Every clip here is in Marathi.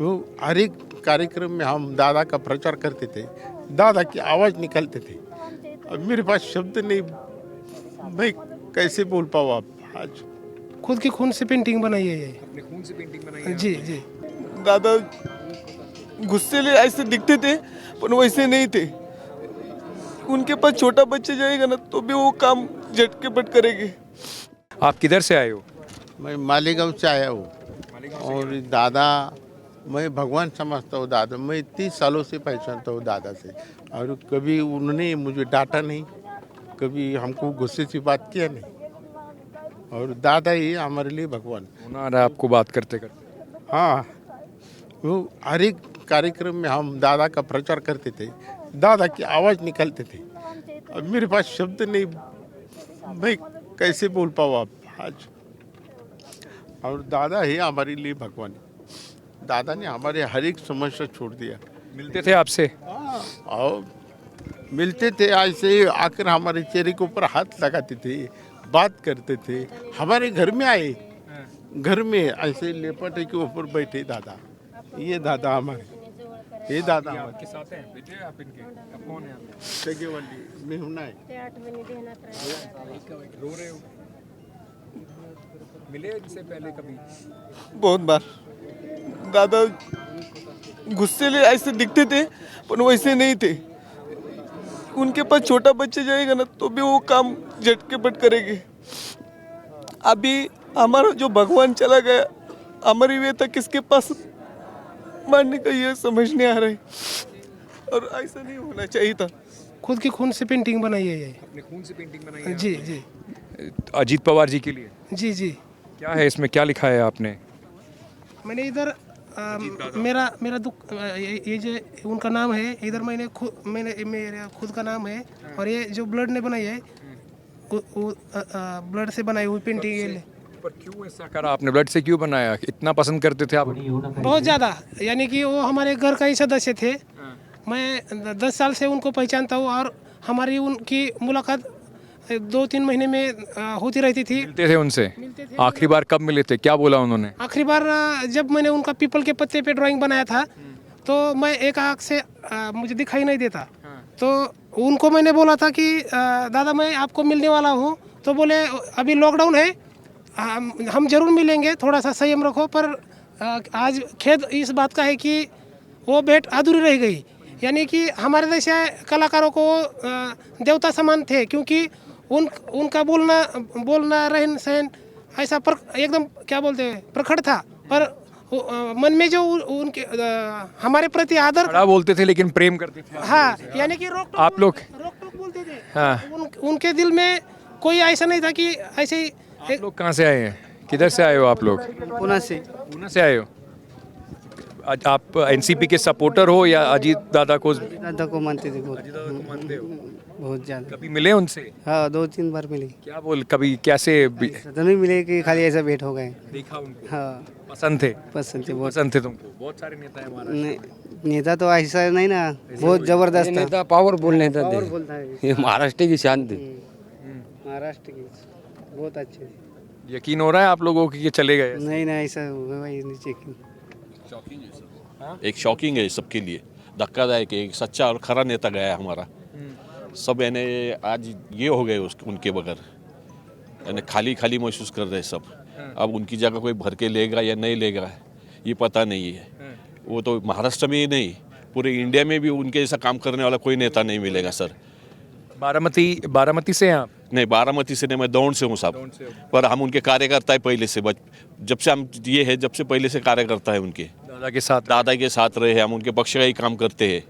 वो हर एक कार्यक्रम में हम दादा का प्रचार करते थे, दादा की आवाज़ निकालते थे। अब मेरे पास शब्द नहीं, मैं कैसे बोल पाऊँ आप आज। खुद के खून से पेंटिंग बनाई है ये। अपने खून से पेंटिंग बनाई है जी आपने? जी। दादा गुस्से ऐसे दिखते थे पर वैसे नहीं थे। उनके पास छोटा बच्चा जाएगा ना तो भी वो काम झटके पट करेंगे। आप किधर से आए हो? मैं मालेगांव से आया हूँ और दादा, मैं भगवान समझता हूँ दादा। मैं 30 सालों से पहचानता हूँ दादा से, और कभी उन्होंने मुझे डांटा नहीं, कभी हमको गुस्से से बात किया नहीं। और दादा ही हमारे लिए भगवान। होना आ रहा है आपको बात करते करते। हाँ, वो हर एक कार्यक्रम में हम दादा का प्रचार करते थे, दादा की आवाज़ निकालते थे। अब मेरे पास शब्द नहीं, मैं कैसे बोल पाऊँ आप आज। और दादा ही हमारे लिए भगवान। दादा ने हमारे हर एक समस्या छोड़ दिया। मिलते थे आपसे? और मिलते थे, ऐसे ही आकर हमारे चेहरे के ऊपर हाथ लगाते थे, बात करते थे। हमारे घर में आए, घर में ऐसे लेपटे के ऊपर बैठे दादा। ये दादा हमारे, ये दादा हमारे। आपके साथ हैं बेटे? आप इनके अब कौन है आप? सगे वाली में होना है। रो रहे हो? मिले इनसे पहले कभी? बहुत बार दादा गुस्से ऐसे दिखते थे पर वैसे नहीं थे। उनके पास छोटा बच्चा जाएगा ना तो भी वो काम झटके पट करेंगे। अभी हमारा जो भगवान चला गया, हमारी व्यथा किसके पास मानने का ये समझ नहीं आ रहा है। और ऐसा नहीं होना चाहिए था। खुद के खून से पेंटिंग बनाई है ये। अपने खून से पेंटिंग बनाई है जी आपने? जी अजीत पवार जी के लिए जी जी। क्या है इसमें, क्या लिखा है आपने? मैंने इधर मेरा मेरा दुख ये जो उनका नाम है, इधर मैंने मेरा खुद का नाम है। और ये जो ब्लड ने बनाई है, ब्लड से बनाई हुई पेंटिंग है। पर क्यों ऐसा करा आपने? ब्लड से क्यों बनाया? इतना पसंद करते थे आप? बहुत ज़्यादा, यानी कि वो हमारे घर का ही सदस्य थे। मैं 10 साल से उनको पहचानता हूँ और हमारी उनकी मुलाकात 2-3 महीने में होती रहती थी। मिलते थे उनसे? मिलते थे। आखिरी बार कब मिले थे? क्या बोला उन्होंने? आखिरी बार जब मैंने उनका पीपल के पत्ते पे ड्राइंग बनाया था, तो मैं एक आँख से मुझे दिखाई नहीं देता, तो उनको मैंने बोला था कि दादा मैं आपको मिलने वाला हूँ। तो बोले अभी लॉकडाउन है, हम जरूर मिलेंगे, थोड़ा सा संयम रखो। पर आज खेद इस बात का है कि वो भेंट अधूरी रह गई। यानी कि हमारे जैसे कलाकारों को देवता समान थे, क्योंकि उनका बोलना रहन सहन ऐसा एकदम क्या बोलते हैं, प्रखर था। पर मन में जो उनके हमारे प्रति आदर बड़ा बोलते थे लेकिन प्रेम करते थे। हाँ, यानी कि रोक आप लोग टोक बोलते थे। हाँ। उनके दिल में कोई ऐसा नहीं था कि ऐसे ही। आप लोग कहाँ से आए हैं? किधर से आए हो आप लोग? पुणे से। पूना से आए हो? आज आप एनसीपी के सपोर्टर हो या अजीत दादा को? दादा को मानते थे बहुत। अजीत दादा को मानते हो? बहुत ज़्यादा। कभी मिले उनसे? हाँ, 2-3 बार मिले। क्या बोल, कभी कैसे ऐसा तो नहीं मिले कि खाली ऐसा भेंट हो गए। देखा उनको? हाँ, पसंद थे? पसंद थे बहुत। पसंद थे तुमको? बहुत सारे नेता है हमारा। नहीं, नेता तो ऐसा नहीं ना, बहुत जबरदस्त था। नेता पावरफुल नेता और थे। बोलता है ये महाराष्ट्र की शान थी। महाराष्ट्र की बहुत अच्छे थे। यकीन हो रहा है आप लोगों को कि ये चले गए? नहीं ना, ऐसा हुआ ही नहीं। चेकिंग एक शॉकिंग है सबके लिए, धक्कादायक है। एक सच्चा और खरा नेता गया है हमारा। सब यानी आज ये हो गए उनके बगैर, यानी खाली खाली महसूस कर रहे हैं सब। अब उनकी जगह कोई भर के लेगा या नहीं लेगा ये पता नहीं है। वो तो महाराष्ट्र में ही नहीं, पूरे इंडिया में भी उनके जैसा काम करने वाला कोई नेता नहीं मिलेगा सर। बारामती से हैं आप? नहीं, बारामती से नहीं, मैं दौड़ से हूँ साहब। पर हम उनके कार्यकर्ता है पहले से, जब से हम ये है, जब से पहले से कार्यकर्ता है उनके। दादा के साथ? दादा के साथ रहे हैं हम, उनके पक्ष का ही काम करते हैं।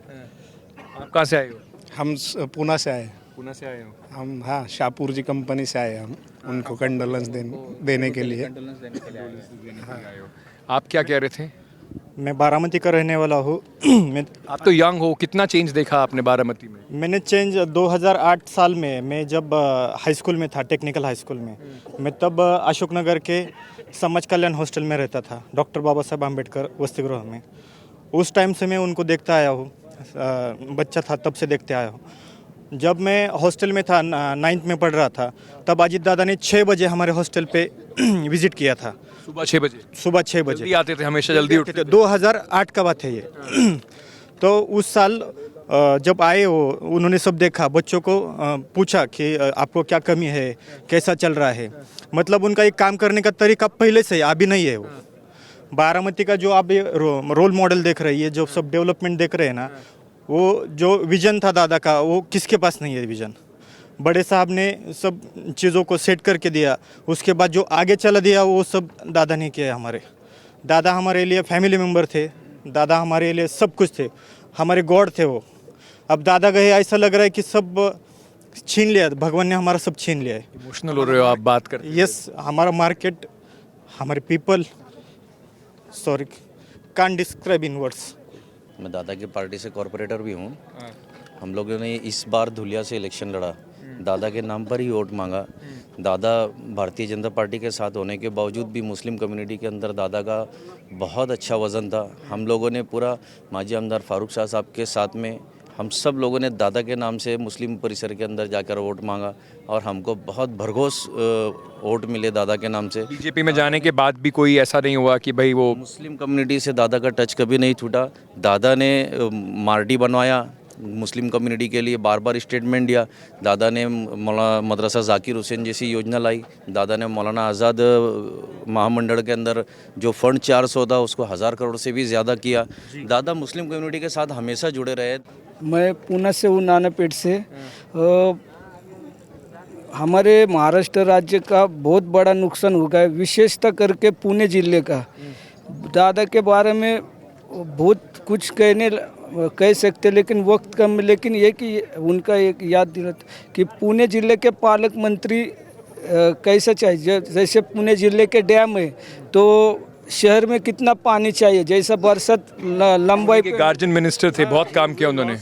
आप कहाँ से आए हो? हम पुणे से आए। पूना से आए हो? हम हाँ, शाहपुर जी कंपनी से आए हम उनको कंडोलेंस देने के लिए। आप क्या कह रहे थे? मैं बारामती का रहने वाला हूँ। आप तो यंग हो, कितना चेंज देखा आपने बारामती में? मैंने चेंज 2008 साल में, मैं जब हाई स्कूल में था, टेक्निकल हाई स्कूल में, मैं तब अशोकनगर के समाज कल्याण हॉस्टल में रहता था, डॉक्टर बाबा साहब आम्बेडकर वसतिगृह में। उस टाइम से मैं उनको देखता आया हूँ, बच्चा था तब से देखते आया हूँ। जब मैं हॉस्टल में था 9th में पढ़ रहा था, तब अजीत दादा ने 6 बजे हमारे हॉस्टल पे विजिट किया था। सुबह 6 बजे सुबह 6 बजे जल्दी आते थे, हमेशा जल्दी उठते थे। 2008 का बात है ये। तो उस साल जब आए वो, उन्होंने सब देखा, बच्चों को पूछा कि आपको क्या कमी है, कैसा चल रहा है। मतलब उनका एक काम करने का तरीका पहले से है, अभी नहीं है वो। बारामती का जो आप ये रोल मॉडल देख रहे हैं, जो सब डेवलपमेंट देख रहे हैं ना, वो जो विजन था दादा का, वो किसके पास नहीं है विजन। बड़े साहब ने सब चीज़ों को सेट करके दिया, उसके बाद जो आगे चला दिया वो सब दादा ने किया। हमारे दादा हमारे लिए फैमिली मेम्बर थे, दादा हमारे लिए सब कुछ थे, हमारे गॉड थे वो। अब दादा गए, ऐसा लग रहा है कि सब छीन लिया, भगवान ने हमारा सब छीन लिया है। इमोशनल हो रहे हो आप बात कर। यस, हमारा मार्केट, हमारे people, sorry can't describe in words. मैं दादा की पार्टी से कॉरपोरेटर भी हूँ। हम लोगों ने इस बार धुलिया से इलेक्शन लड़ा, दादा के नाम पर ही वोट मांगा। दादा भारतीय जनता पार्टी के साथ होने के बावजूद भी मुस्लिम कम्युनिटी के अंदर दादा का बहुत अच्छा वज़न था। हम लोगों ने पूरा माजी आमदार फारूक शाह साहब के साथ में हम सब लोगों ने दादा के नाम से मुस्लिम परिसर के अंदर जाकर वोट मांगा और हमको बहुत भरघोस वोट मिले दादा के नाम से। बीजेपी में जाने के बाद भी कोई ऐसा नहीं हुआ कि भाई वो मुस्लिम कम्युनिटी से दादा का टच कभी नहीं छूटा। दादा ने मार्डी बनवाया मुस्लिम कम्युनिटी के लिए, बार बार स्टेटमेंट दिया। दादा ने मदरसा जाकिर हुसैन जैसी योजना लाई। दादा ने मौलाना आज़ाद महामंडल के अंदर जो फंड 400 था उसको 1000 करोड़ से भी ज़्यादा किया। दादा मुस्लिम कम्युनिटी के साथ हमेशा जुड़े रहे। मैं पुणे से हूँ, नानापेट से। हमारे महाराष्ट्र राज्य का बहुत बड़ा नुकसान हो गया, विशेषतः करके पुणे जिले का। दादा के बारे में बहुत कुछ कह सकते, लेकिन वक्त कम है। लेकिन ये कि उनका एक याद दिलाता कि पुणे जिले के पालक मंत्री कैसा चाहिए। जैसे पुणे जिले के डैम है तो शहर में कितना पानी चाहिए, जैसा बरसात लंबाई के गार्जियन मिनिस्टर थे, बहुत काम किया उन्होंने।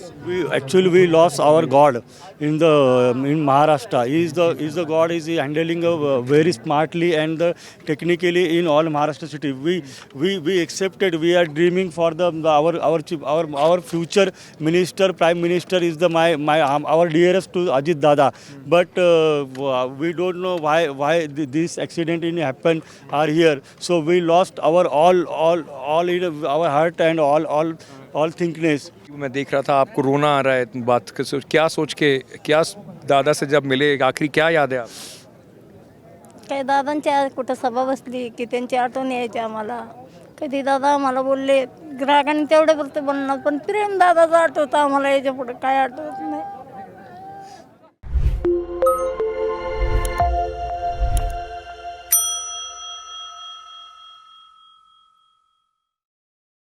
Actually, we lost our God in Maharashtra. He is the God. Is handling very smartly and technically in all Maharashtra city. We accepted. We are dreaming for our future minister, prime minister is our dearest to Ajit Dada. But we don't know why this accident happened are here. So we lost our all in our heart and all thinkness. मैं देख रहा था आपको रोना आ रहा है, बात क्या सोच के, क्या दादा से जब मिले आखिरी क्या याद है आप? काही दादांच्या कुठं सभा बसली की त्यांची आठवण यायची आम्हाला. कधी दादा आम्हाला बोलले, ग्राहकांनी तेवढे फक्त बोलणार, पण प्रेम दादाचं आठवतं आम्हाला, याच्या पुढे काय आठवत